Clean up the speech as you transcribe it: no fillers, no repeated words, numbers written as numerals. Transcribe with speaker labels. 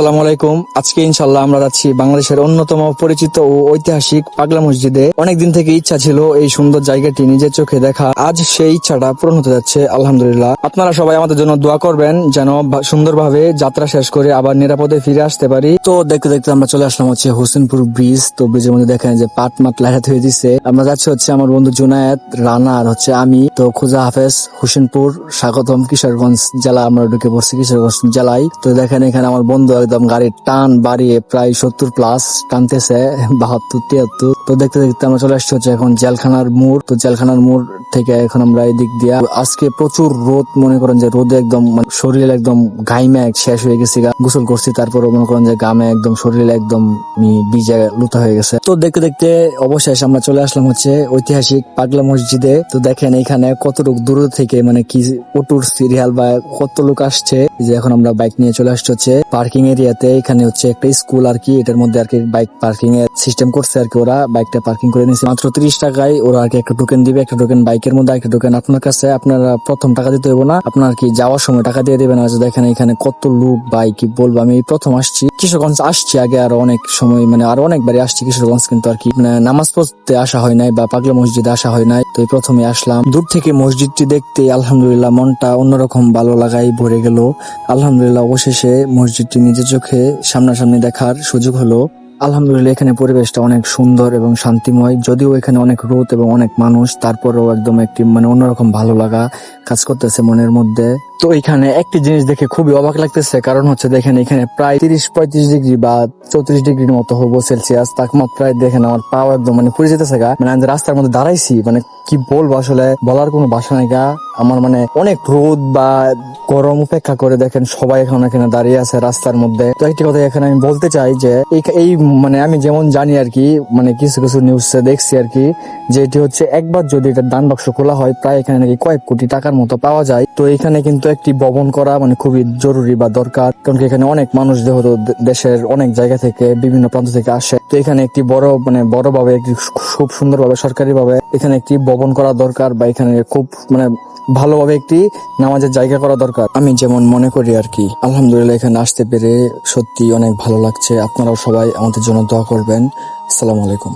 Speaker 1: আসসালামু আলাইকুম। আজকে ইনশাল্লাহ আমরা যাচ্ছি বাংলাদেশের অন্যতম পরিচিত ও ঐতিহাসিক পাগলা মসজিদে। অনেকদিন থেকে ইচ্ছা ছিল এই সুন্দর জায়গাটি নিজের চোখে দেখা, আজ সেই ইচ্ছাটা পূরণ হতে যাচ্ছে আলহামদুলিল্লাহ। আপনারা সবাই আমাদের জন্য দোয়া করবেন যেন সুন্দরভাবে যাত্রা শেষ করে আবার নিরাপদে ফিরে আসতে পারি। তো দেখতে দেখতে আমরা চলে আসলাম হচ্ছে হোসেনপুর ব্রিজ। তো ব্রিজের মধ্যে দেখেন যে পাট মাট লাগাতে হয়ে দিচ্ছে। আমরা যাচ্ছি হচ্ছে আমার বন্ধু জুনায়েদ, রানা আর হচ্ছে আমি। তো খুজা হাফেজ, হোসেনপুর স্বাগতম, কিশোরগঞ্জ জেলা আমরা ঢুকে পড়ছি কিশোরগঞ্জ জেলায়। তো দেখেন এখানে আমার বন্ধু একদম গাড়ির টান বাড়িয়ে প্রায় 70+ টানতেছে, 72-73। তো দেখতে দেখতে আমরা চলে আসছি হচ্ছে এখন জেলখানার মোড়। তো জেলখানার মোড় থেকে এখন আমরা এই দিক দিয়া, আজকে প্রচুর রোদ, মনে করেন যে রোদে একদম শরীর একদম ঘাইমে শেষ হয়ে গেছে। গোসল করছি, তারপর মনে করেন যে গামে একদম শরীর একদম ভিজে লুতা হয়ে গেছে। তো দেখতে দেখতে অবশেষ আমরা চলে আসলাম হচ্ছে ঐতিহাসিক পাগলা মসজিদে। তো দেখেন এখানে কতটুকু দূর থেকে মানে কি অটোর সিরিয়াল বা কত লোক আসছে। যে এখন আমরা বাইক নিয়ে চলে আসছি হচ্ছে পার্কিং এরিয়াতে। এখানে হচ্ছে একটা স্কুল আর কি, এটার মধ্যে আর কি বাইক পার্কিং এর সিস্টেম করছে আর কি। ওরা বাইকটা পার্কিং করে নিয়েছে মাত্র 30 টাকায়। ওরা আর কি একটা টোকেন দিবে, একটা টোকেন বাইকের মধ্যে, একটা টোকেন আপনার কাছে। আপনারা প্রথম টাকা দিতে হইব না, আপনার কি যাওয়ার সময় টাকা দিয়ে দিবেন। দেখেন এখানে কত লোক, ভাই কি বলবো। আমি প্রথম আসছি কিশোরগঞ্জ, আসছি আগে আরো অনেক সময়, মানে আরো অনেকবারই আসছি কিশোরগঞ্জ, কিন্তু আর কি মানে নামাজ পড়তে আসা হয় নাই বা পাগলা মসজিদে আসা হয় নাই। তো এই প্রথমে আসলাম। দূর থেকে মসজিদটি দেখতে আলহামদুলিল্লাহ মনটা অন্যরকম ভালো লাগাই ভরে গেল। আলহামদুলিল্লাহ অবশেষে মসজিদটি নিজের চোখে সামনাসামনি দেখার সুযোগ হলো। আলহামদুলিল্লাহ এখানে পরিবেশটা অনেক সুন্দর এবং শান্তিময়। যদিও এখানে অনেক রোদ এবং অনেক মানুষ, তারপরেও একদম একটি মানে অন্যরকম ভালো লাগা কাজ করতেছে মনের মধ্যে। তো এখানে একটি জিনিস দেখে খুবই অবাক লাগতেছে, কারণ হচ্ছে দেখেন এখানে প্রায় 30-35 ডিগ্রি বা 34 ডিগ্রির মতো হবো সেলসিয়াস তাপমাত্রায়। দেখেন আমার পাও একদম মানে পুড়ে যেতেছে গা। মানে আমি রাস্তার মধ্যে দাঁড়াইছি, মানে কি বলবো আসলে, বলার কোনো ভাষা নাই গা আমার। মানে অনেক রোদ বা গরম উপেক্ষা করে দেখেন সবাই এখন এখানে দাঁড়িয়ে আছে রাস্তার মধ্যে। তো একটি কথা এখানে আমি বলতে চাই যে এই মানে আমি যেমন জানি আর কি, মানে কিছু কিছু নিউজে দেখছি আর কি, যে এটি হচ্ছে একবার যদি এটা দান বাক্স খোলা হয় প্রায় এখানে নাকি কয়েক কোটি টাকার মতো পাওয়া যায়। তো এখানে কিন্তু একটি ভবন করা মানে খুবই জরুরি বা দরকার, কারণ এখানে অনেক মানুষ যেহেতু দেশের অনেক জায়গা থেকে বিভিন্ন প্রান্ত থেকে আসে। তো এখানে একটি বড়ভাবে একটি খুব সুন্দরভাবে সরকারি ভাবে এখানে একটি ভবন করা দরকার, বা এখানে খুব মানে ভালোভাবে একটি নামাজের জায়গা করা দরকার, আমি যেমন মনে করি আর কি। আলহামদুলিল্লাহ এখানে আসতে পেরে সত্যি অনেক ভালো লাগছে। আপনারাও সবাই আমাদের জন্য দোয়া করবেন। আসসালামু আলাইকুম।